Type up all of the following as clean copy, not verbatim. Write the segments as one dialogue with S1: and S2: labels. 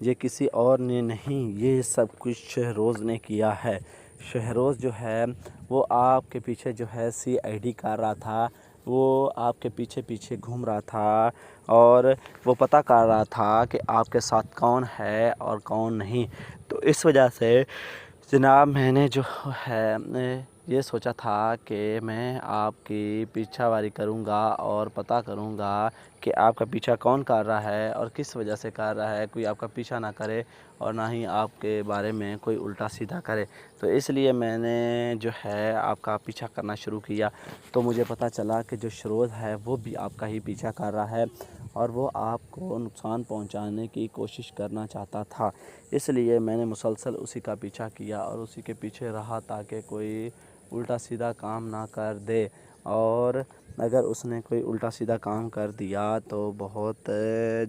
S1: یہ کسی اور نے نہیں، یہ سب کچھ شہروز نے کیا ہے۔ شہروز جو ہے وہ آپ کے پیچھے جو ہے CID کر رہا تھا، وہ آپ کے پیچھے پیچھے گھوم رہا تھا اور وہ پتہ کر رہا تھا کہ آپ کے ساتھ کون ہے اور کون نہیں۔ تو اس وجہ سے جناب میں نے جو ہے یہ سوچا تھا کہ میں آپ کی پیچھا واری کروں گا اور پتہ کروں گا کہ آپ کا پیچھا کون کر رہا ہے اور کس وجہ سے کر رہا ہے، کوئی آپ کا پیچھا نہ کرے اور نہ ہی آپ کے بارے میں کوئی الٹا سیدھا کرے۔ تو اس لیے میں نے جو ہے آپ کا پیچھا کرنا شروع کیا، تو مجھے پتہ چلا کہ جو شہروز ہے وہ بھی آپ کا ہی پیچھا کر رہا ہے اور وہ آپ کو نقصان پہنچانے کی کوشش کرنا چاہتا تھا۔ اس لیے میں نے مسلسل اسی کا پیچھا کیا اور اسی کے پیچھے رہا تاکہ کوئی الٹا سیدھا کام نہ کر دے، اور اگر اس نے کوئی الٹا سیدھا کام کر دیا تو بہت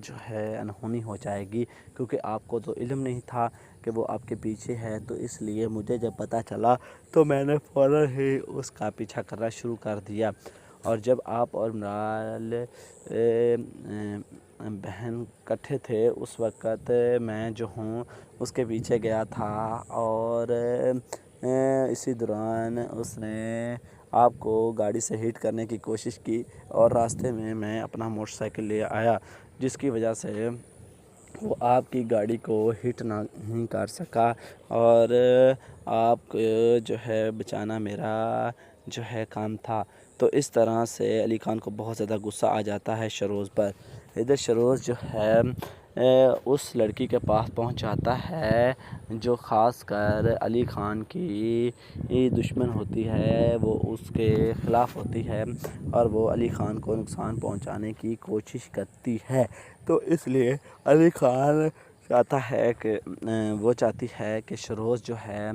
S1: جو ہے انہونی ہو جائے گی، کیونکہ آپ کو تو علم نہیں تھا کہ وہ آپ کے پیچھے ہے۔ تو اس لیے مجھے جب پتہ چلا تو میں نے فوراً ہی اس کا پیچھا کرنا شروع کر دیا، اور جب آپ اور عمران بہن کٹھے تھے اس وقت میں جو ہوں اس کے پیچھے گیا تھا، اور اسی دوران اس نے آپ کو گاڑی سے ہٹ کرنے کی کوشش کی اور راستے میں اپنا موٹر سائیکل لے آیا، جس کی وجہ سے وہ آپ کی گاڑی کو ہٹ نہیں کر سکا، اور آپ کو جو ہے بچانا میرا جو ہے کام تھا۔ تو اس طرح سے علی خان کو بہت زیادہ غصہ آ جاتا ہے شہروز پر۔ ادھر شہروز جو ہے اس لڑکی کے پاس پہنچ جاتا ہے جو خاص کر علی خان کی دشمن ہوتی ہے، وہ اس کے خلاف ہوتی ہے اور وہ علی خان کو نقصان پہنچانے کی کوشش کرتی ہے۔ تو اس لیے علی خان چاہتی ہے کہ شہروز جو ہے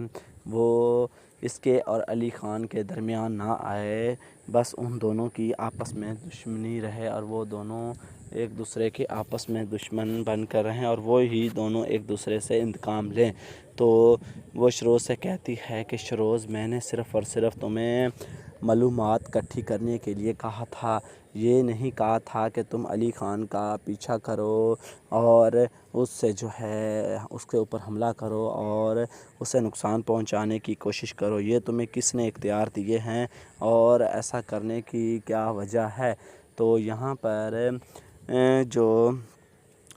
S1: وہ اس کے اور علی خان کے درمیان نہ آئے، بس ان دونوں کی آپس میں دشمنی رہے اور وہ دونوں ایک دوسرے کے آپس میں دشمن بن کر رہیں اور وہ ہی دونوں ایک دوسرے سے انتقام لیں۔ تو وہ شہروز سے کہتی ہے کہ شہروز، میں نے صرف اور صرف تمہیں معلومات اکٹھی کرنے کے لیے کہا تھا، یہ نہیں کہا تھا کہ تم علی خان کا پیچھا کرو اور اس سے جو ہے اس کے اوپر حملہ کرو اور اسے نقصان پہنچانے کی کوشش کرو۔ یہ تمہیں کس نے اختیار دیے ہیں اور ایسا کرنے کی کیا وجہ ہے؟ تو یہاں پر جو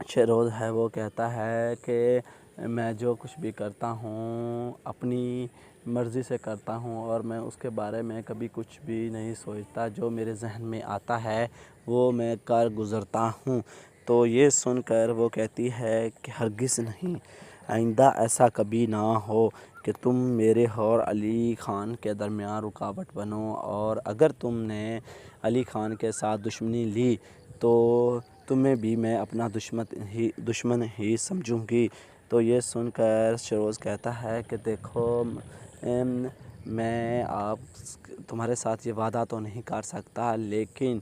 S1: شہروز ہے وہ کہتا ہے کہ میں جو کچھ بھی کرتا ہوں اپنی مرضی سے کرتا ہوں اور میں اس کے بارے میں کبھی کچھ بھی نہیں سوچتا، جو میرے ذہن میں آتا ہے وہ میں کر گزرتا ہوں۔ تو یہ سن کر وہ کہتی ہے کہ ہرگز نہیں، آئندہ ایسا کبھی نہ ہو کہ تم میرے اور علی خان کے درمیان رکاوٹ بنو، اور اگر تم نے علی خان کے ساتھ دشمنی لی تو تمہیں بھی میں اپنا دشمن ہی سمجھوں گی۔ تو یہ سن کر شہروز کہتا ہے کہ دیکھو، میں تمہارے ساتھ یہ وعدہ تو نہیں کر سکتا، لیکن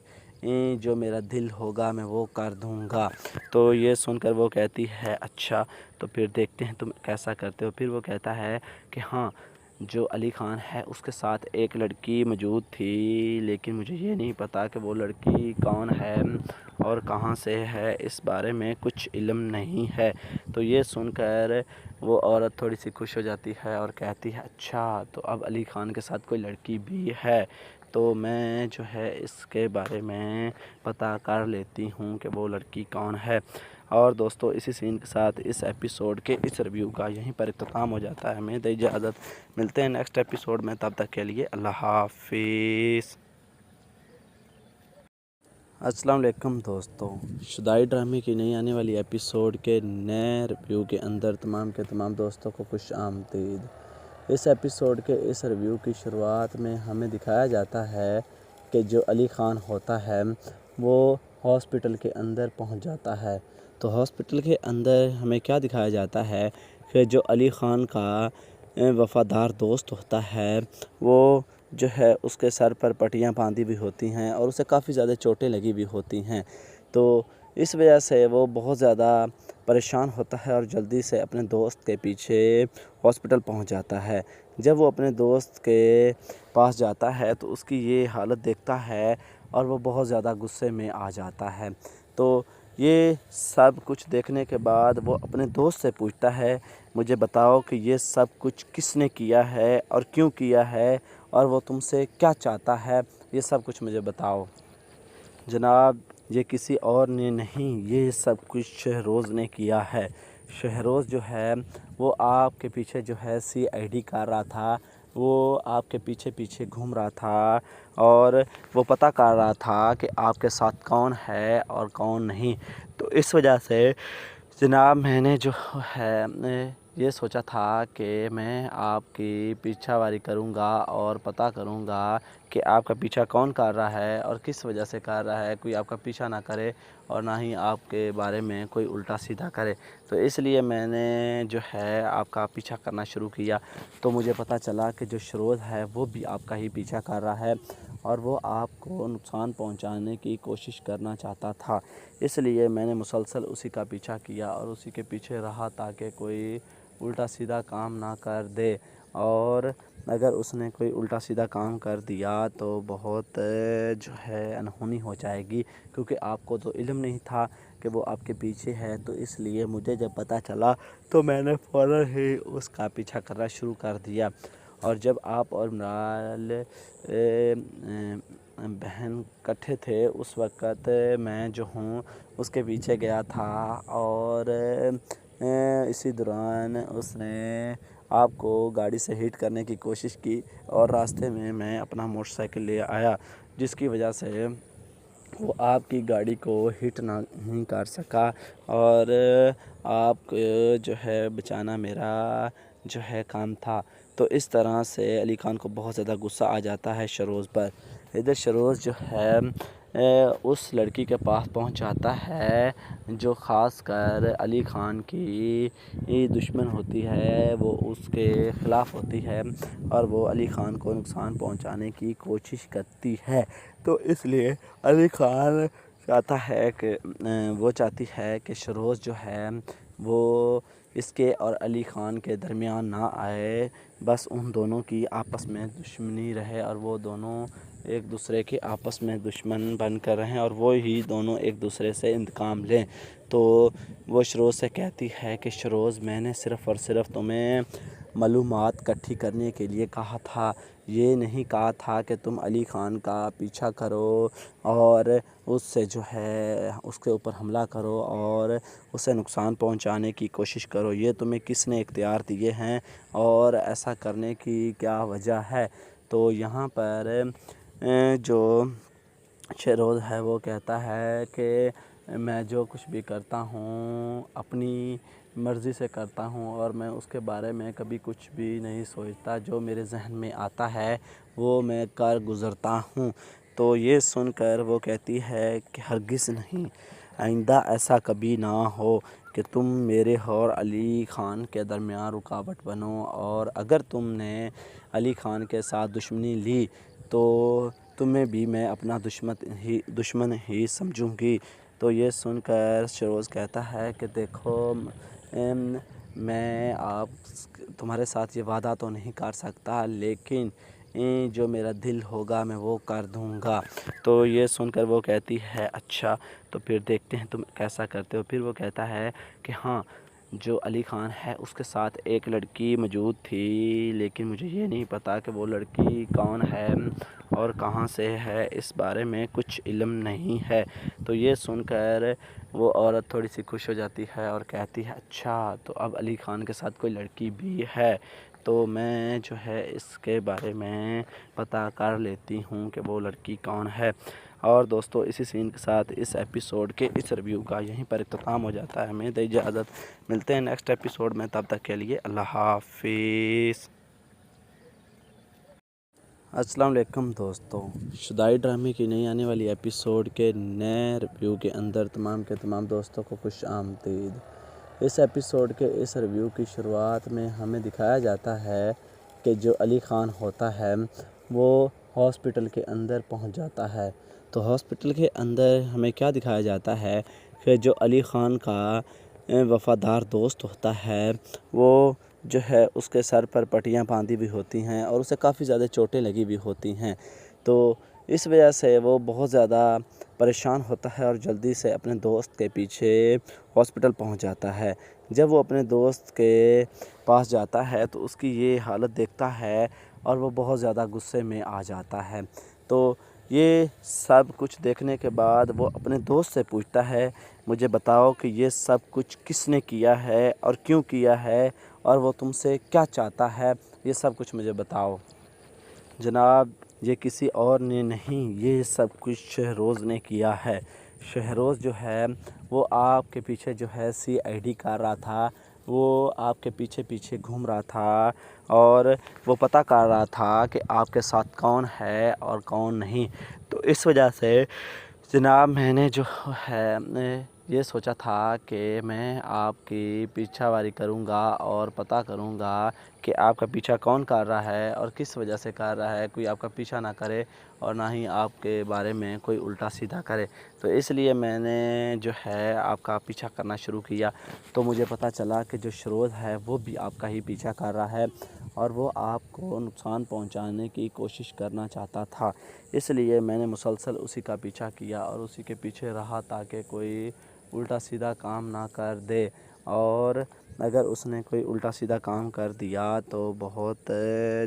S1: جو میرا دل ہوگا میں وہ کر دوں گا۔ تو یہ سن کر وہ کہتی ہے اچھا، تو پھر دیکھتے ہیں تم کیسا کرتے ہو۔ پھر وہ کہتا ہے کہ ہاں، جو علی خان ہے اس کے ساتھ ایک لڑکی موجود تھی، لیکن مجھے یہ نہیں پتا کہ وہ لڑکی کون ہے اور کہاں سے ہے، اس بارے میں کچھ علم نہیں ہے۔ تو یہ سن کر وہ عورت تھوڑی سی خوش ہو جاتی ہے اور کہتی ہے اچھا، تو اب علی خان کے ساتھ کوئی لڑکی بھی ہے، تو میں جو ہے اس کے بارے میں پتہ کر لیتی ہوں کہ وہ لڑکی کون ہے۔ اور دوستو، اسی سین کے ساتھ اس ایپیسوڈ کے اس ریویو کا یہیں پر اختتام ہو جاتا ہے۔ ہمیں دے اجازت، ملتے ہیں نیکسٹ ایپیسوڈ میں، تب تک کے لیے اللہ حافظ۔ السلام علیکم دوستو، شدائی ڈرامے کی نئی آنے والی ایپیسوڈ کے نئے ریویو کے اندر تمام کے تمام دوستوں کو خوش آمدید۔ اس ایپیسوڈ کے اس ریویو کی شروعات میں ہمیں دکھایا جاتا ہے کہ جو علی خان ہوتا ہے وہ ہاسپٹل کے اندر پہنچ جاتا ہے۔ تو ہاسپٹل کے اندر ہمیں کیا دکھایا جاتا ہے کہ جو علی خان کا وفادار دوست ہوتا ہے وہ جو ہے اس کے سر پر پٹیاں باندھی ہوئی ہوتی ہیں اور اسے کافی زیادہ چوٹیں لگی ہوئی ہوتی ہیں۔ تو اس وجہ سے وہ بہت زیادہ پریشان ہوتا ہے اور جلدی سے اپنے دوست کے پیچھے ہاسپٹل پہنچ جاتا ہے۔ جب وہ اپنے دوست کے پاس جاتا ہے تو اس کی یہ حالت دیکھتا ہے اور وہ بہت زیادہ غصے میں آ جاتا ہے۔ تو یہ سب کچھ دیکھنے کے بعد وہ اپنے دوست سے پوچھتا ہے مجھے بتاؤ کہ یہ سب کچھ کس نے کیا ہے اور کیوں کیا ہے اور وہ تم سے کیا چاہتا ہے، یہ سب کچھ مجھے بتاؤ۔ جناب یہ کسی اور نے نہیں، یہ سب کچھ شہروز نے کیا ہے۔ شہروز جو ہے وہ آپ کے پیچھے جو ہے CID کر رہا تھا، وہ آپ کے پیچھے پیچھے گھوم رہا تھا اور وہ پتہ کر رہا تھا کہ آپ کے ساتھ کون ہے اور کون نہیں۔ تو اس وجہ سے جناب میں نے جو ہے یہ سوچا تھا کہ میں آپ کی پیچھا واری کروں گا اور پتہ کروں گا کہ آپ کا پیچھا کون کر رہا ہے اور کس وجہ سے کر رہا ہے، کوئی آپ کا پیچھا نہ کرے اور نہ ہی آپ کے بارے میں کوئی الٹا سیدھا کرے۔ تو اس لیے میں نے جو ہے آپ کا پیچھا کرنا شروع کیا، تو مجھے پتہ چلا کہ جو شہروز ہے وہ بھی آپ کا ہی پیچھا کر رہا ہے اور وہ آپ کو نقصان پہنچانے کی کوشش کرنا چاہتا تھا۔ اس لیے میں نے مسلسل اسی کا پیچھا کیا اور اسی کے پیچھے رہا تاکہ کوئی الٹا سیدھا کام نہ کر دے، اور اگر اس نے کوئی الٹا سیدھا کام کر دیا تو بہت جو ہے انہونی ہو جائے گی، کیونکہ آپ کو تو علم نہیں تھا کہ وہ آپ کے پیچھے ہے۔ تو اس لیے مجھے جب پتہ چلا تو میں نے فوراً ہی اس کا پیچھا کرنا شروع کر دیا، اور جب آپ اور عمران بہن کٹھے تھے اس وقت میں جو ہوں اس کے پیچھے گیا تھا، اور اسی دوران اس نے آپ کو گاڑی سے ہٹ کرنے کی کوشش کی اور راستے میں میں اپنا موٹر سائیکل لے آیا، جس کی وجہ سے وہ آپ کی گاڑی کو ہٹ نہیں کر سکا، اور آپ کو جو ہے بچانا میرا جو ہے کام تھا۔ تو اس طرح سے علی خان کو بہت زیادہ غصہ آ جاتا ہے شہروز پر۔ ادھر شہروز جو ہے اس لڑکی کے پاس پہنچ جاتا ہے جو خاص کر علی خان کی دشمن ہوتی ہے، وہ اس کے خلاف ہوتی ہے اور وہ علی خان کو نقصان پہنچانے کی کوشش کرتی ہے۔ تو اس لیے علی خان چاہتی ہے کہ شہروز جو ہے وہ اس کے اور علی خان کے درمیان نہ آئے، بس ان دونوں کی آپس میں دشمنی رہے اور وہ دونوں ایک دوسرے کے آپس میں دشمن بن کر رہیں اور وہ ہی دونوں ایک دوسرے سے انتقام لیں۔ تو وہ شہروز سے کہتی ہے کہ شہروز میں نے صرف اور صرف تمہیں معلومات اکٹھی کرنے کے لیے کہا تھا، یہ نہیں کہا تھا کہ تم علی خان کا پیچھا کرو اور اس سے جو ہے اس کے اوپر حملہ کرو اور اسے نقصان پہنچانے کی کوشش کرو۔ یہ تمہیں کس نے اختیار دیے ہیں اور ایسا کرنے کی کیا وجہ ہے؟ تو یہاں پر جو شہروز ہے وہ کہتا ہے کہ میں جو کچھ بھی کرتا ہوں اپنی مرضی سے کرتا ہوں اور میں اس کے بارے میں کبھی کچھ بھی نہیں سوچتا، جو میرے ذہن میں آتا ہے وہ میں کر گزرتا ہوں۔ تو یہ سن کر وہ کہتی ہے کہ ہرگز نہیں، آئندہ ایسا کبھی نہ ہو کہ تم میرے اور علی خان کے درمیان رکاوٹ بنو، اور اگر تم نے علی خان کے ساتھ دشمنی لی تو تمہیں بھی میں اپنا دشمن ہی سمجھوں گی۔ تو یہ سن کر شہروز کہتا ہے کہ دیکھو میں تمہارے ساتھ یہ وعدہ تو نہیں کر سکتا، لیکن جو میرا دل ہوگا میں وہ کر دوں گا۔ تو یہ سن کر وہ کہتی ہے اچھا تو پھر دیکھتے ہیں تم کیسا کرتے ہو۔ پھر وہ کہتا ہے کہ ہاں جو علی خان ہے اس کے ساتھ ایک لڑکی موجود تھی، لیکن مجھے یہ نہیں پتا کہ وہ لڑکی کون ہے اور کہاں سے ہے، اس بارے میں کچھ علم نہیں ہے۔ تو یہ سن کر وہ عورت تھوڑی سی خوش ہو جاتی ہے اور کہتی ہے اچھا تو اب علی خان کے ساتھ کوئی لڑکی بھی ہے، تو میں جو ہے اس کے بارے میں پتہ کر لیتی ہوں کہ وہ لڑکی کون ہے۔ اور دوستو اسی سین کے ساتھ اس ایپیسوڈ کے اس ریویو کا یہیں پر اختتام ہو جاتا ہے۔ ہمیں دے اجازت، ملتے ہیں نیکسٹ ایپیسوڈ میں، تب تک کے لیے اللہ حافظ۔ السلام علیکم دوستو، شدائی ڈرامے کی نئی آنے والی ایپیسوڈ کے نئے ریویو کے اندر تمام کے تمام دوستوں کو خوش آمدید۔ اس ایپیسوڈ کے اس ریویو کی شروعات میں ہمیں دکھایا جاتا ہے کہ جو علی خان ہوتا ہے وہ ہاسپٹل کے اندر پہنچ جاتا ہے۔ تو ہاسپٹل کے اندر ہمیں کیا دکھایا جاتا ہے کہ جو علی خان کا وفادار دوست ہوتا ہے وہ جو ہے اس کے سر پر پٹیاں باندھی بھی ہوتی ہیں اور اسے کافی زیادہ چوٹیں لگی بھی ہوتی ہیں۔ تو اس وجہ سے وہ بہت زیادہ پریشان ہوتا ہے اور جلدی سے اپنے دوست کے پیچھے ہاسپٹل پہنچ جاتا ہے۔ جب وہ اپنے دوست کے پاس جاتا ہے تو اس کی یہ حالت دیکھتا ہے اور وہ بہت زیادہ غصے میں آ جاتا ہے۔ تو یہ سب کچھ دیکھنے کے بعد وہ اپنے دوست سے پوچھتا ہے مجھے بتاؤ کہ یہ سب کچھ کس نے کیا ہے اور کیوں کیا ہے اور وہ تم سے کیا چاہتا ہے، یہ سب کچھ مجھے بتاؤ۔ جناب یہ کسی اور نے نہیں، یہ سب کچھ شہروز نے کیا ہے۔ شہروز جو ہے وہ آپ کے پیچھے جو ہے CID کر رہا تھا، وہ آپ کے پیچھے پیچھے گھوم رہا تھا اور وہ پتہ کر رہا تھا کہ آپ کے ساتھ کون ہے اور کون نہیں۔ تو اس وجہ سے جناب میں نے جو ہے یہ سوچا تھا کہ میں آپ کی پیچھا واری کروں گا اور پتہ کروں گا کہ آپ کا پیچھا کون کر رہا ہے اور کس وجہ سے کر رہا ہے، کوئی آپ کا پیچھا نہ کرے اور نہ ہی آپ کے بارے میں کوئی الٹا سیدھا کرے۔ تو اس لیے میں نے جو ہے آپ کا پیچھا کرنا شروع کیا۔ تو مجھے پتہ چلا کہ جو شہروز ہے وہ بھی آپ کا ہی پیچھا کر رہا ہے اور وہ آپ کو نقصان پہنچانے کی کوشش کرنا چاہتا تھا۔ اس لیے میں نے مسلسل اسی کا پیچھا کیا اور اسی کے پیچھے رہا تاکہ کوئی الٹا سیدھا کام نہ کر دے، اور اگر اس نے کوئی الٹا سیدھا کام کر دیا تو بہت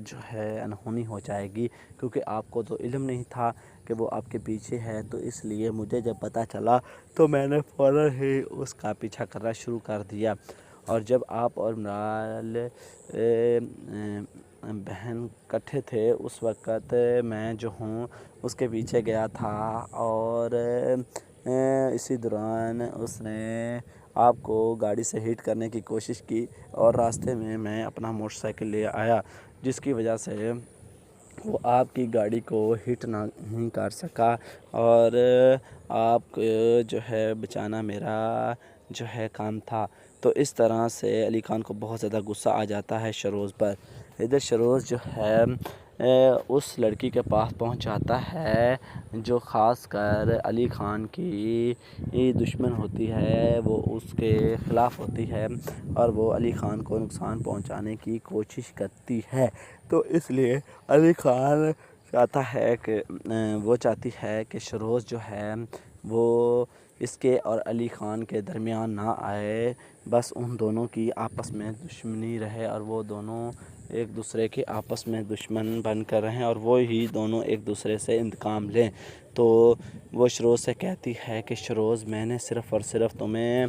S1: جو ہے انہونی ہو جائے گی، کیونکہ آپ کو تو علم نہیں تھا کہ وہ آپ کے پیچھے ہے۔ تو اس لیے مجھے جب پتہ چلا تو میں نے فوراً ہی اس کا پیچھا کرنا شروع کر دیا۔ اور جب آپ اور عمران بہن کٹھے تھے اس وقت میں جو ہوں اس کے پیچھے گیا تھا اور اسی دوران اس نے آپ کو گاڑی سے ہٹ کرنے کی کوشش کی اور راستے میں میں اپنا موٹر سائیکل لے آیا، جس کی وجہ سے وہ آپ کی گاڑی کو ہٹ نہیں کر سکا اور آپ کو جو ہے بچانا میرا جو ہے کام تھا۔ تو اس طرح سے علی خان کو بہت زیادہ غصہ آ جاتا ہے شہروز پر۔ ادھر شہروز جو ہے اس لڑکی کے پاس پہنچ جاتا ہے جو خاص کر علی خان کی دشمن ہوتی ہے، وہ اس کے خلاف ہوتی ہے اور وہ علی خان کو نقصان پہنچانے کی کوشش کرتی ہے۔ تو اس لیے علی خان چاہتی ہے کہ شہروز جو ہے وہ اس کے اور علی خان کے درمیان نہ آئے، بس ان دونوں کی آپس میں دشمنی رہے اور وہ دونوں ایک دوسرے کے آپس میں دشمن بن کر رہیں اور وہ ہی دونوں ایک دوسرے سے انتقام لیں۔ تو وہ شہروز سے کہتی ہے کہ شہروز میں نے صرف اور صرف تمہیں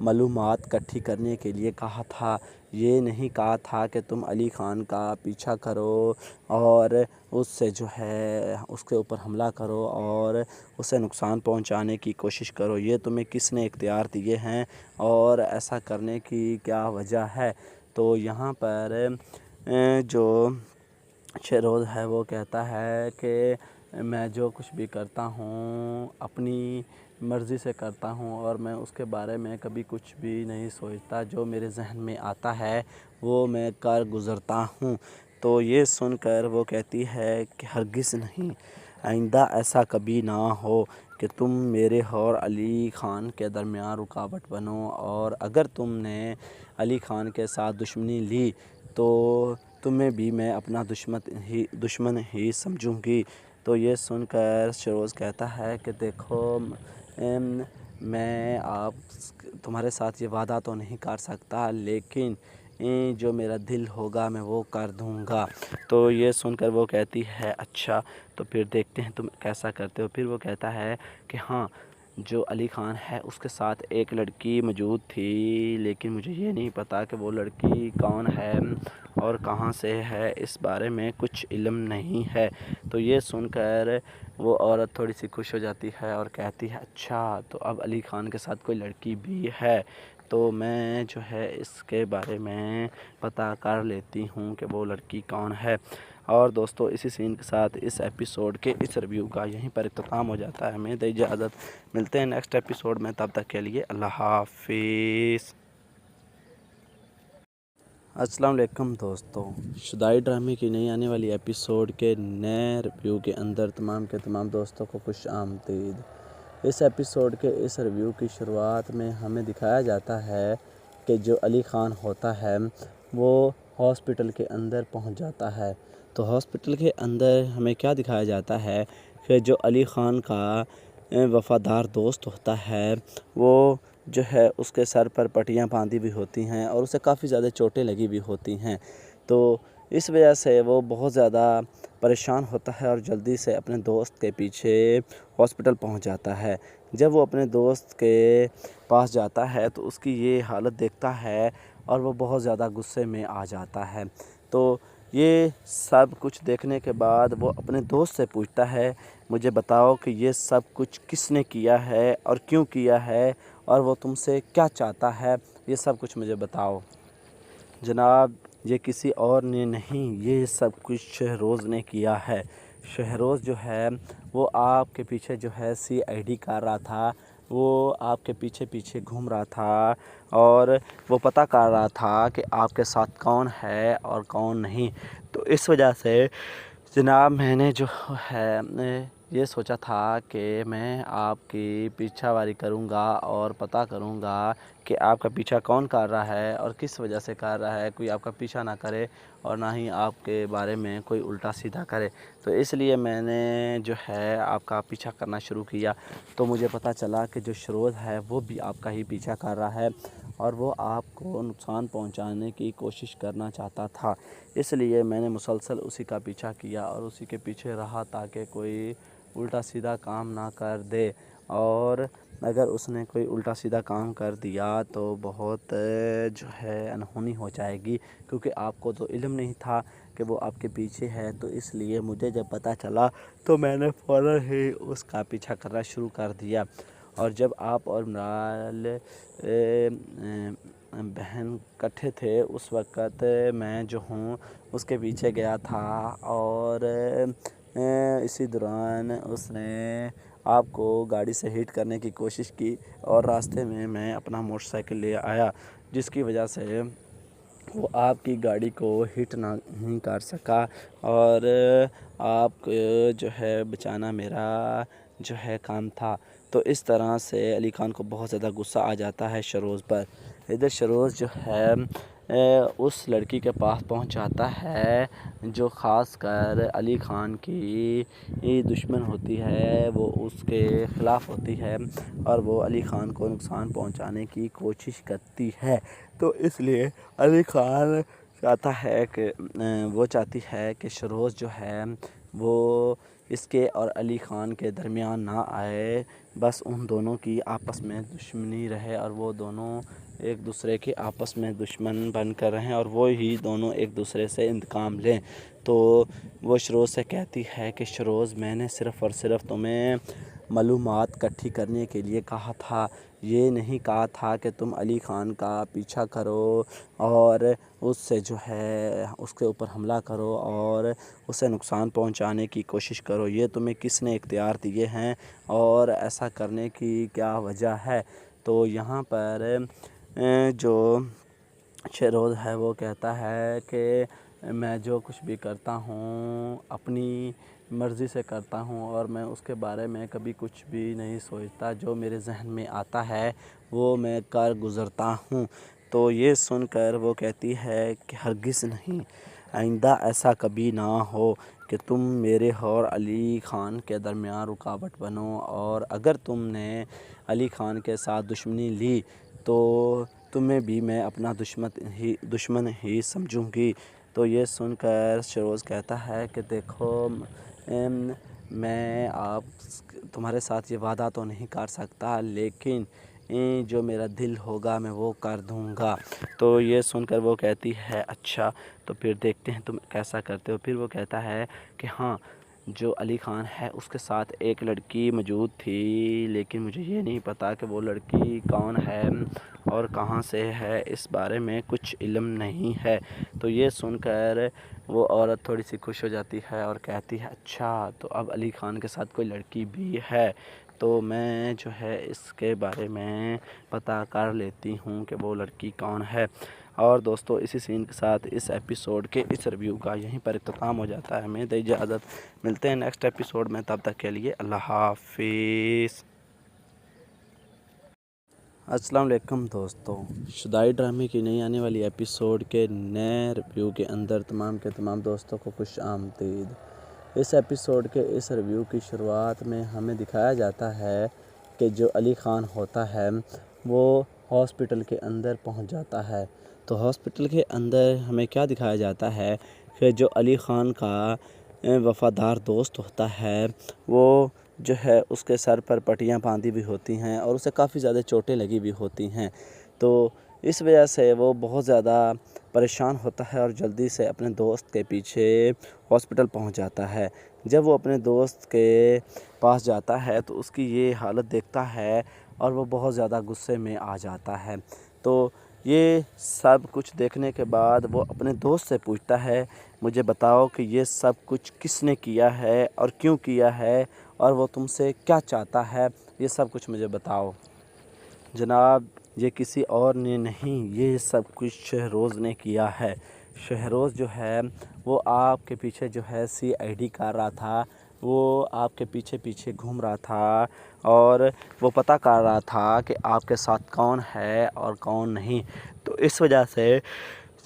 S1: معلومات اکٹھی کرنے کے لیے کہا تھا، یہ نہیں کہا تھا کہ تم علی خان کا پیچھا کرو اور اس سے جو ہے اس کے اوپر حملہ کرو اور اسے نقصان پہنچانے کی کوشش کرو۔ یہ تمہیں کس نے اختیار دیے ہیں اور ایسا کرنے کی کیا وجہ ہے؟ تو یہاں پر جو شہروز ہے وہ کہتا ہے کہ میں جو کچھ بھی کرتا ہوں اپنی مرضی سے کرتا ہوں اور میں اس کے بارے میں کبھی کچھ بھی نہیں سوچتا، جو میرے ذہن میں آتا ہے وہ میں کر گزرتا ہوں۔ تو یہ سن کر وہ کہتی ہے کہ ہرگز نہیں، آئندہ ایسا کبھی نہ ہو کہ تم میرے اور علی خان کے درمیان رکاوٹ بنو، اور اگر تم نے علی خان کے ساتھ دشمنی لی تو تمہیں بھی میں اپنا دشمن ہی سمجھوں گی۔ تو یہ سن کر شہروز کہتا ہے کہ دیکھو میں تمہارے ساتھ یہ وعدہ تو نہیں کر سکتا، لیکن جو میرا دل ہوگا میں وہ کر دوں گا۔ تو یہ سن کر وہ کہتی ہے اچھا تو پھر دیکھتے ہیں تم کیسا کرتے ہو۔ پھر وہ کہتا ہے کہ ہاں جو علی خان ہے اس کے ساتھ ایک لڑکی موجود تھی، لیکن مجھے یہ نہیں پتا کہ وہ لڑکی کون ہے اور کہاں سے ہے، اس بارے میں کچھ علم نہیں ہے۔ تو یہ سن کر وہ عورت تھوڑی سی خوش ہو جاتی ہے اور کہتی ہے اچھا تو اب علی خان کے ساتھ کوئی لڑکی بھی ہے، تو میں جو ہے اس کے بارے میں پتہ کر لیتی ہوں کہ وہ لڑکی کون ہے۔ اور دوستو اسی سین کے ساتھ اس ایپیسوڈ کے اس ریویو کا یہیں پر اختتام ہو جاتا ہے۔ ہمیں دے اجازت، ملتے ہیں نیکسٹ ایپیسوڈ میں، تب تک کے لیے اللہ حافظ۔ السلام علیکم دوستو، شدائی ڈرامے کی نئی آنے والی ایپیسوڈ کے نئے ریویو کے اندر تمام کے تمام دوستوں کو خوش آمدید۔ اس ایپیسوڈ کے اس ریویو کی شروعات میں ہمیں دکھایا جاتا ہے کہ جو علی خان ہوتا ہے وہ ہاسپٹل کے اندر پہنچ جاتا ہے۔ تو ہاسپٹل کے اندر ہمیں کیا دکھایا جاتا ہے کہ جو علی خان کا وفادار دوست ہوتا ہے وہ جو ہے اس کے سر پر پٹیاں باندھی ہوئی ہوتی ہیں اور اسے کافی زیادہ چوٹیں لگی ہوئی ہوتی ہیں، تو اس وجہ سے وہ بہت زیادہ پریشان ہوتا ہے اور جلدی سے اپنے دوست کے پیچھے ہاسپٹل پہنچ جاتا ہے۔ جب وہ اپنے دوست کے پاس جاتا ہے تو اس کی یہ حالت دیکھتا ہے اور وہ بہت زیادہ غصے میں آ جاتا ہے۔ تو یہ سب کچھ دیکھنے کے بعد وہ اپنے دوست سے پوچھتا ہے مجھے بتاؤ کہ یہ سب کچھ کس نے کیا ہے اور کیوں کیا ہے اور وہ تم سے کیا چاہتا ہے، یہ سب کچھ مجھے بتاؤ۔ جناب یہ کسی اور نے نہیں، یہ سب کچھ شہروز نے کیا ہے۔ شہروز جو ہے وہ آپ کے پیچھے جو ہے CID کر رہا تھا، وہ آپ کے پیچھے پیچھے گھوم رہا تھا اور وہ پتہ کر رہا تھا کہ آپ کے ساتھ کون ہے اور کون نہیں۔ تو اس وجہ سے جناب میں نے جو ہے یہ سوچا تھا کہ میں آپ کی پیچھا واری کروں گا اور پتہ کروں گا کہ آپ کا پیچھا کون کر رہا ہے اور کس وجہ سے کر رہا ہے، کوئی آپ کا پیچھا نہ کرے اور نہ ہی آپ کے بارے میں کوئی الٹا سیدھا کرے۔ تو اس لیے میں نے جو ہے آپ کا پیچھا کرنا شروع کیا، تو مجھے پتہ چلا کہ جو شہروز ہے وہ بھی آپ کا ہی پیچھا کر رہا ہے اور وہ آپ کو نقصان پہنچانے کی کوشش کرنا چاہتا تھا۔ اس لیے میں نے مسلسل اسی کا پیچھا کیا اور اسی کے پیچھے رہا تاکہ کوئی الٹا سیدھا کام نہ کر دے، اور اگر اس نے کوئی الٹا سیدھا کام کر دیا تو بہت جو ہے انہونی ہو جائے گی، کیونکہ آپ کو تو علم نہیں تھا کہ وہ آپ کے پیچھے ہے۔ تو اس لیے مجھے جب پتہ چلا تو میں نے فوراً ہی اس کا پیچھا کرنا شروع کر دیا، اور جب آپ اور عمران بہن کٹھے تھے اس وقت میں جو ہوں اس کے پیچھے گیا تھا، اور اسی دوران اس نے آپ کو گاڑی سے ہٹ کرنے کی کوشش کی اور راستے میں میں اپنا موٹر سائیکل لے آیا، جس کی وجہ سے وہ آپ کی گاڑی کو ہٹ نہیں کر سکا اور آپ کو جو ہے بچانا میرا جو ہے کام تھا۔ تو اس طرح سے علی خان کو بہت زیادہ غصہ آ جاتا ہے شہروز پر۔ ادھر شہروز جو ہے اس لڑکی کے پاس پہنچ جاتا ہے جو خاص کر علی خان کی دشمن ہوتی ہے، وہ اس کے خلاف ہوتی ہے اور وہ علی خان کو نقصان پہنچانے کی کوشش کرتی ہے۔ تو اس لیے علی خان چاہتی ہے کہ شہروز جو ہے وہ اس کے اور علی خان کے درمیان نہ آئے، بس ان دونوں کی آپس میں دشمنی رہے اور وہ دونوں ایک دوسرے کے آپس میں دشمن بن کر رہیں اور وہ ہی دونوں ایک دوسرے سے انتقام لیں۔ تو وہ شہروز سے کہتی ہے کہ شہروز میں نے صرف اور صرف تمہیں معلومات اکٹھی کرنے کے لیے کہا تھا، یہ نہیں کہا تھا کہ تم علی خان کا پیچھا کرو اور اس سے جو ہے اس کے اوپر حملہ کرو اور اسے نقصان پہنچانے کی کوشش کرو۔ یہ تمہیں کس نے اختیار دیے ہیں اور ایسا کرنے کی کیا وجہ ہے؟ تو یہاں پر جو شہروز ہے وہ کہتا ہے کہ میں جو کچھ بھی کرتا ہوں اپنی مرضی سے کرتا ہوں اور میں اس کے بارے میں کبھی کچھ بھی نہیں سوچتا، جو میرے ذہن میں آتا ہے وہ میں کر گزرتا ہوں۔ تو یہ سن کر وہ کہتی ہے کہ ہرگز نہیں، آئندہ ایسا کبھی نہ ہو کہ تم میرے اور علی خان کے درمیان رکاوٹ بنو، اور اگر تم نے علی خان کے ساتھ دشمنی لی تو تمہیں بھی میں اپنا دشمن ہی سمجھوں گی۔ تو یہ سن کر شہروز کہتا ہے کہ دیکھو میں تمہارے ساتھ یہ وعدہ تو نہیں کر سکتا، لیکن جو میرا دل ہوگا میں وہ کر دوں گا۔ تو یہ سن کر وہ کہتی ہے اچھا تو پھر دیکھتے ہیں تم کیسا کرتے ہو۔ پھر وہ کہتا ہے کہ ہاں جو علی خان ہے اس کے ساتھ ایک لڑکی موجود تھی، لیکن مجھے یہ نہیں پتا کہ وہ لڑکی کون ہے اور کہاں سے ہے، اس بارے میں کچھ علم نہیں ہے۔ تو یہ سن کر وہ عورت تھوڑی سی خوش ہو جاتی ہے اور کہتی ہے اچھا تو اب علی خان کے ساتھ کوئی لڑکی بھی ہے، تو میں جو ہے اس کے بارے میں پتہ کر لیتی ہوں کہ وہ لڑکی کون ہے۔ اور دوستو اسی سین کے ساتھ اس ایپیسوڈ کے اس ریویو کا یہیں پر اختتام ہو جاتا ہے۔ ہمیں دے اجازت، ملتے ہیں نیکسٹ ایپیسوڈ میں، تب تک کے لیے اللہ حافظ۔ السلام علیکم دوستو، شدائی ڈرامے کی نئی آنے والی ایپیسوڈ کے نئے ریویو کے اندر تمام کے تمام دوستوں کو خوش آمدید۔ اس ایپیسوڈ کے اس ریویو کی شروعات میں ہمیں دکھایا جاتا ہے کہ جو علی خان ہوتا ہے وہ ہاسپٹل کے اندر پہنچ جاتا ہے۔ تو ہاسپٹل کے اندر ہمیں کیا دکھایا جاتا ہے کہ جو علی خان کا وفادار دوست ہوتا ہے وہ جو ہے اس کے سر پر پٹیاں باندھی بھی ہوتی ہیں اور اسے کافی زیادہ چوٹیں لگی بھی ہوتی ہیں۔ تو اس وجہ سے وہ بہت زیادہ پریشان ہوتا ہے اور جلدی سے اپنے دوست کے پیچھے ہاسپٹل پہنچ جاتا ہے۔ جب وہ اپنے دوست کے پاس جاتا ہے تو اس کی یہ حالت دیکھتا ہے اور وہ بہت زیادہ غصے میں آ جاتا ہے۔ تو یہ سب کچھ دیکھنے کے بعد وہ اپنے دوست سے پوچھتا ہے مجھے بتاؤ کہ یہ سب کچھ کس نے کیا ہے اور کیوں کیا ہے اور وہ تم سے کیا چاہتا ہے، یہ سب کچھ مجھے بتاؤ۔ جناب یہ کسی اور نے نہیں، یہ سب کچھ شہروز نے کیا ہے۔ شہروز جو ہے وہ آپ کے پیچھے جو ہے CID کر رہا تھا، وہ آپ کے پیچھے گھوم رہا تھا اور وہ پتہ کر رہا تھا کہ آپ کے ساتھ کون ہے اور کون نہیں۔ تو اس وجہ سے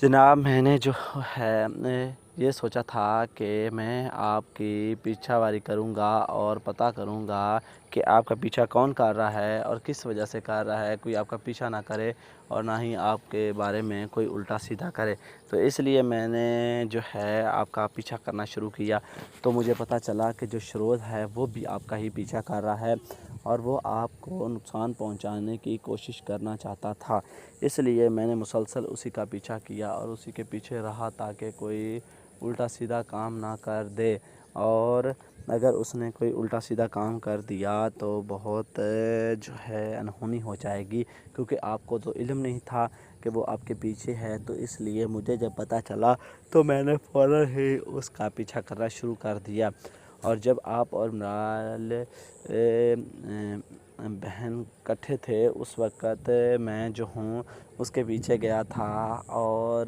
S1: جناب میں نے جو ہے یہ سوچا تھا کہ میں آپ کی پیچھا واری کروں گا اور پتہ کروں گا کہ آپ کا پیچھا کون کر رہا ہے اور کس وجہ سے کر رہا ہے، کوئی آپ کا پیچھا نہ کرے اور نہ ہی آپ کے بارے میں کوئی الٹا سیدھا کرے۔ تو اس لیے میں نے جو ہے آپ کا پیچھا کرنا شروع کیا۔ تو مجھے پتہ چلا کہ جو شہروز ہے وہ بھی آپ کا ہی پیچھا کر رہا ہے اور وہ آپ کو نقصان پہنچانے کی کوشش کرنا چاہتا تھا۔ اس لیے میں نے مسلسل اسی کا پیچھا کیا اور اسی کے پیچھے رہا تاکہ کوئی الٹا سیدھا کام نہ کر دے، اور اگر اس نے کوئی الٹا سیدھا کام کر دیا تو بہت جو ہے انہونی ہو جائے گی، کیونکہ آپ کو تو علم نہیں تھا کہ وہ آپ کے پیچھے ہے۔ تو اس لیے مجھے جب پتہ چلا تو میں نے فوراً ہی اس کا پیچھا کرنا شروع کر دیا۔ اور جب آپ اور عمران بہن کٹھے تھے اس وقت میں جو ہوں اس کے پیچھے گیا تھا اور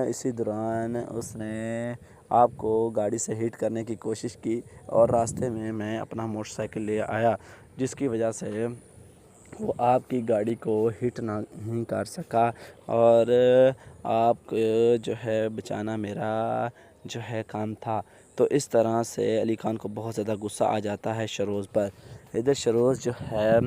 S1: اسی دوران اس نے آپ کو گاڑی سے ہٹ کرنے کی کوشش کی اور راستے میں اپنا موٹر سائیکل لے آیا، جس کی وجہ سے وہ آپ کی گاڑی کو ہٹ نہیں کر سکا اور آپ جو ہے بچانا میرا جو ہے کام تھا۔ تو اس طرح سے علی خان کو بہت زیادہ غصہ آ جاتا ہے شہروز پر۔ ادھر شہروز جو ہے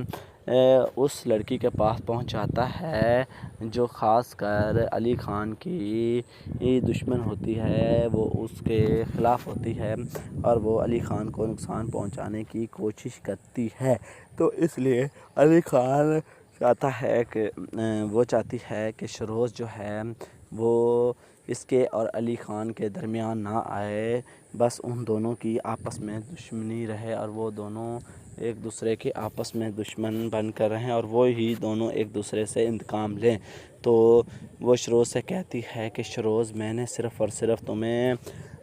S1: اس لڑکی کے پاس پہنچ جاتا ہے جو خاص کر علی خان کی دشمن ہوتی ہے، وہ اس کے خلاف ہوتی ہے اور وہ علی خان کو نقصان پہنچانے کی کوشش کرتی ہے۔ تو اس لیے علی خان چاہتی ہے کہ شہروز جو ہے وہ اس کے اور علی خان کے درمیان نہ آئے، بس ان دونوں کی آپس میں دشمنی رہے اور وہ دونوں ایک دوسرے کے آپس میں دشمن بن کر رہیں اور وہ ہی دونوں ایک دوسرے سے انتقام لیں۔ تو وہ شہروز سے کہتی ہے کہ شہروز میں نے صرف اور صرف تمہیں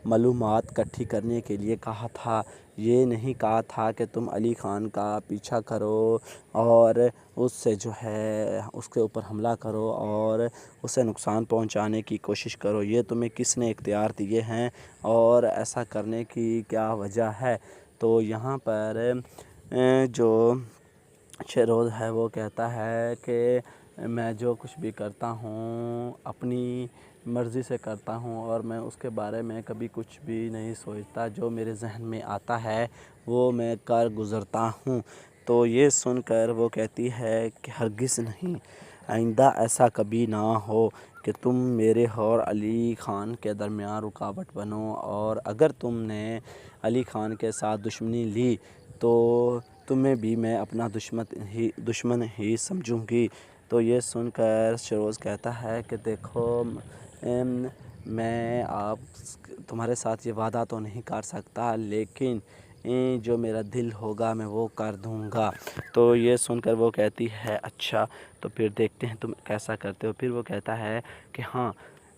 S1: معلومات اکٹھی کرنے کے لیے کہا تھا، یہ نہیں کہا تھا کہ تم علی خان کا پیچھا کرو اور اس سے جو ہے اس کے اوپر حملہ کرو اور اسے نقصان پہنچانے کی کوشش کرو۔ یہ تمہیں کس نے اختیار دیے ہیں اور ایسا کرنے کی کیا وجہ ہے؟ تو یہاں پر جو شہروز ہے وہ کہتا ہے کہ میں جو کچھ بھی کرتا ہوں اپنی مرضی سے کرتا ہوں اور میں اس کے بارے میں کبھی کچھ بھی نہیں سوچتا، جو میرے ذہن میں آتا ہے وہ میں کر گزرتا ہوں۔ تو یہ سن کر وہ کہتی ہے کہ ہرگز نہیں، آئندہ ایسا کبھی نہ ہو کہ تم میرے اور علی خان کے درمیان رکاوٹ بنو، اور اگر تم نے علی خان کے ساتھ دشمنی لی تو تمہیں بھی میں اپنا دشمن ہی سمجھوں گی۔ تو یہ سن کر شہروز کہتا ہے کہ دیکھو میں تمہارے ساتھ یہ وعدہ تو نہیں کر سکتا، لیکن جو میرا دل ہوگا میں وہ کر دوں گا۔ تو یہ سن کر وہ کہتی ہے اچھا تو پھر دیکھتے ہیں تم کیسا کرتے ہو۔ پھر وہ کہتا ہے کہ ہاں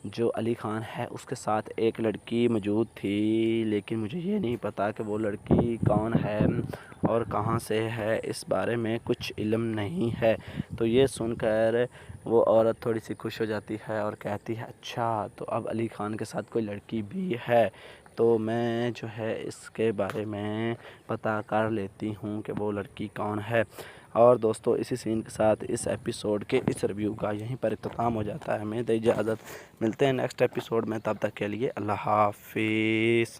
S1: جو علی خان ہے اس کے ساتھ ایک لڑکی موجود تھی، لیکن مجھے یہ نہیں پتا کہ وہ لڑکی کون ہے اور کہاں سے ہے، اس بارے میں کچھ علم نہیں ہے۔ تو یہ سن کر وہ عورت تھوڑی سی خوش ہو جاتی ہے اور کہتی ہے اچھا تو اب علی خان کے ساتھ کوئی لڑکی بھی ہے، تو میں جو ہے اس کے بارے میں پتہ کر لیتی ہوں کہ وہ لڑکی کون ہے۔ اور دوستو اسی سین کے ساتھ اس ایپیسوڈ کے اس ریویو کا یہیں پر اختتام ہو جاتا ہے۔ ہمیں دے اجازت، ملتے ہیں نیکسٹ ایپیسوڈ میں، تب تک کے لیے اللہ حافظ۔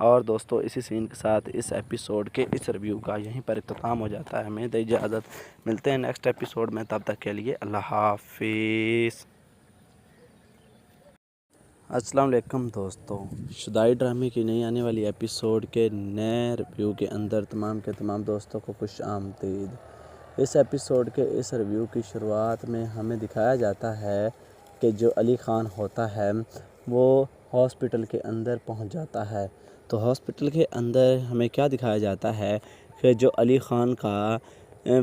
S1: اور دوستو اسی سین کے ساتھ اس ایپیسوڈ کے اس ریویو کا یہیں پر اختتام ہو جاتا ہے. ہمیں دے اجازت, ملتے ہیں نیکسٹ ایپیسوڈ میں, تب تک کے لیے اللہ حافظ. السلام علیکم دوستو, شدائی ڈرامے کی نئی آنے والی ایپیسوڈ کے نئے ریویو کے اندر تمام کے تمام دوستوں کو خوش آمدید. اس ایپیسوڈ کے اس ریویو کی شروعات میں ہمیں دکھایا جاتا ہے کہ جو علی خان ہوتا ہے وہ ہاسپٹل کے اندر پہنچ جاتا ہے. تو ہاسپٹل کے اندر ہمیں کیا دکھایا جاتا ہے کہ جو علی خان کا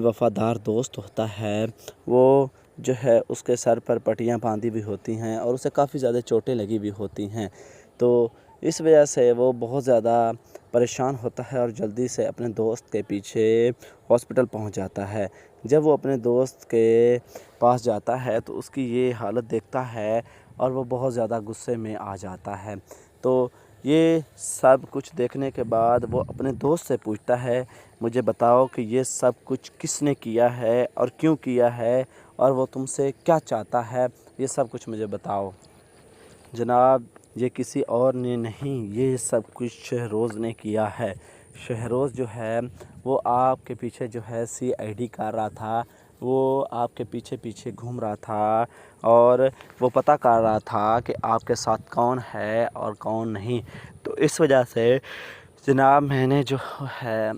S1: وفادار دوست ہوتا ہے وہ جو ہے اس کے سر پر پٹیاں باندھی ہوئی ہوتی ہیں اور اسے کافی زیادہ چوٹیں لگی ہوئی ہوتی ہیں. تو اس وجہ سے وہ بہت زیادہ پریشان ہوتا ہے اور جلدی سے اپنے دوست کے پیچھے ہاسپٹل پہنچ جاتا ہے. جب وہ اپنے دوست کے پاس جاتا ہے تو اس کی یہ حالت دیکھتا ہے اور وہ بہت زیادہ غصے میں آ جاتا ہے. تو یہ سب کچھ دیکھنے کے بعد وہ اپنے دوست سے پوچھتا ہے, مجھے بتاؤ کہ یہ سب کچھ کس نے کیا ہے اور کیوں کیا ہے اور وہ تم سے کیا چاہتا ہے, یہ سب کچھ مجھے بتاؤ. جناب یہ کسی اور نے نہیں, یہ سب کچھ شہروز نے کیا ہے. شہروز جو ہے وہ آپ کے پیچھے جو ہے CID کر رہا تھا, وہ آپ کے پیچھے پیچھے گھوم رہا تھا اور وہ پتہ کر رہا تھا کہ آپ کے ساتھ کون ہے اور کون نہیں. تو اس وجہ سے جناب میں نے جو ہے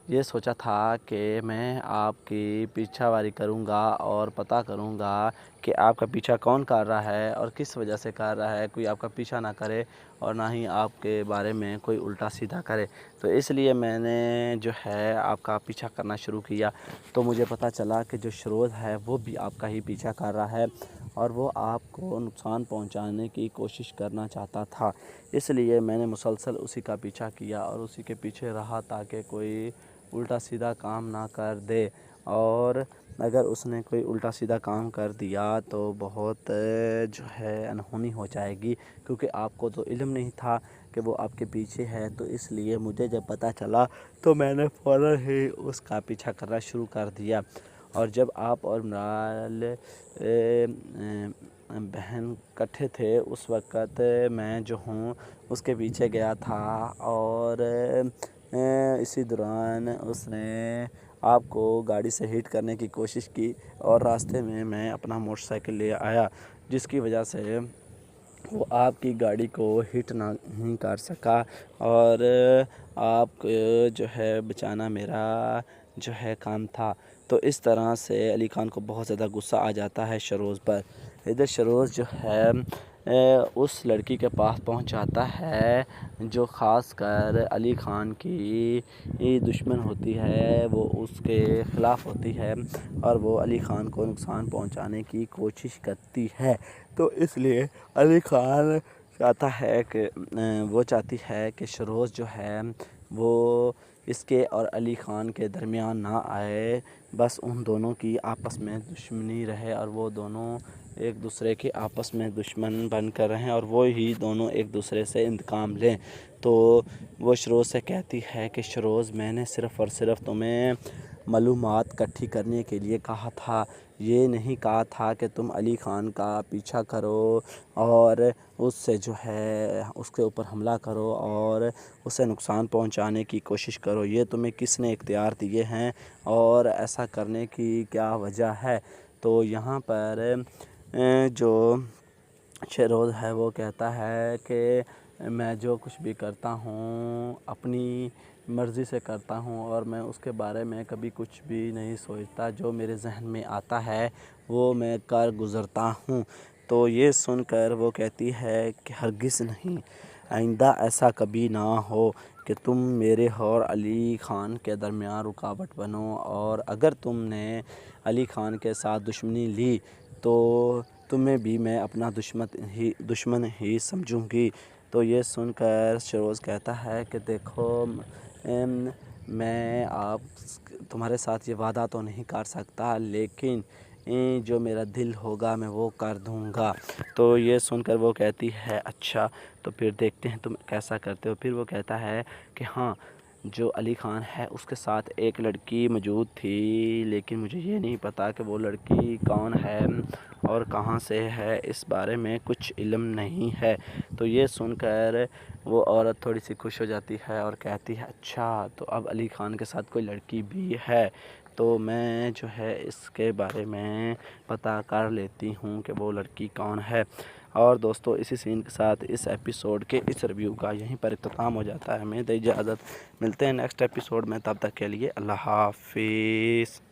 S1: یہ سوچا تھا کہ میں آپ کی پیچھا واری کروں گا اور پتہ کروں گا کہ آپ کا پیچھا کون کر رہا ہے اور کس وجہ سے کر رہا ہے, کوئی آپ کا پیچھا نہ کرے اور نہ ہی آپ کے بارے میں کوئی الٹا سیدھا کرے. تو اس لیے میں نے جو ہے آپ کا پیچھا کرنا شروع کیا. تو مجھے پتہ چلا کہ جو شہروز ہے وہ بھی آپ کا ہی پیچھا کر رہا ہے اور وہ آپ کو نقصان پہنچانے کی کوشش کرنا چاہتا تھا. اس لیے میں نے مسلسل اسی کا پیچھا کیا اور اسی کے پیچھے رہا تاکہ کوئی الٹا سیدھا کام نہ کر دے, اور اگر اس نے کوئی الٹا سیدھا کام کر دیا تو بہت جو ہے انہونی ہو جائے گی, کیونکہ آپ کو تو علم نہیں تھا کہ وہ آپ کے پیچھے ہے. تو اس لیے مجھے جب پتہ چلا تو میں نے فوراً ہی اس کا پیچھا کرنا شروع کر دیا. اور جب آپ اور عمران بہن کٹھے تھے اس وقت میں جو ہوں اس کے پیچھے گیا تھا اور اسی دوران اس نے آپ کو گاڑی سے ہٹ کرنے کی کوشش کی اور راستے میں اپنا موٹر سائیکل لے آیا, جس کی وجہ سے وہ آپ کی گاڑی کو ہٹ نہیں کر سکا اور آپ جو ہے بچانا میرا جو ہے کام تھا. تو اس طرح سے علی خان کو بہت زیادہ غصہ آ جاتا ہے شہروز پر. ادھر شہروز جو ہے اس لڑکی کے پاس پہنچ جاتا ہے جو خاص کر علی خان کی دشمن ہوتی ہے, وہ اس کے خلاف ہوتی ہے اور وہ علی خان کو نقصان پہنچانے کی کوشش کرتی ہے. تو اس لیے علی خان چاہتی ہے کہ شہروز جو ہے وہ اس کے اور علی خان کے درمیان نہ آئے, بس ان دونوں کی آپس میں دشمنی رہے اور وہ دونوں ایک دوسرے کے آپس میں دشمن بن کر رہیں اور وہ ہی دونوں ایک دوسرے سے انتقام لیں. تو وہ شہروز سے کہتی ہے کہ شہروز میں نے صرف اور صرف تمہیں معلومات اکٹھی کرنے کے لیے کہا تھا, یہ نہیں کہا تھا کہ تم علی خان کا پیچھا کرو اور اس سے جو ہے اس کے اوپر حملہ کرو اور اسے نقصان پہنچانے کی کوشش کرو. یہ تمہیں کس نے اختیار دیے ہیں اور ایسا کرنے کی کیا وجہ ہے؟ تو یہاں پر جو شہروز ہے وہ کہتا ہے کہ میں جو کچھ بھی کرتا ہوں اپنی مرضی سے کرتا ہوں اور میں اس کے بارے میں کبھی کچھ بھی نہیں سوچتا, جو میرے ذہن میں آتا ہے وہ میں کر گزرتا ہوں. تو یہ سن کر وہ کہتی ہے کہ ہرگز نہیں, آئندہ ایسا کبھی نہ ہو کہ تم میرے اور علی خان کے درمیان رکاوٹ بنو, اور اگر تم نے علی خان کے ساتھ دشمنی لی تو تمہیں بھی میں اپنا دشمن ہی سمجھوں گی. تو یہ سن کر شہروز کہتا ہے کہ دیکھو میں تمہارے ساتھ یہ وعدہ تو نہیں کر سکتا, لیکن جو میرا دل ہوگا میں وہ کر دوں گا. تو یہ سن کر وہ کہتی ہے اچھا تو پھر دیکھتے ہیں تم کیسا کرتے ہو. پھر وہ کہتا ہے کہ ہاں جو علی خان ہے اس کے ساتھ ایک لڑکی موجود تھی، لیکن مجھے یہ نہیں پتا کہ وہ لڑکی کون ہے اور کہاں سے ہے، اس بارے میں کچھ علم نہیں ہے۔ تو یہ سن کر وہ عورت تھوڑی سی خوش ہو جاتی ہے اور کہتی ہے اچھا تو اب علی خان کے ساتھ کوئی لڑکی بھی ہے، تو میں جو ہے اس کے بارے میں پتہ کر لیتی ہوں کہ وہ لڑکی کون ہے۔ اور دوستو اسی سین کے ساتھ اس ایپیسوڈ کے اس ریویو کا یہیں پر اختتام ہو جاتا ہے۔ ہمیں دے اجازت، ملتے ہیں نیکسٹ ایپیسوڈ میں، تب تک کے لیے اللہ حافظ۔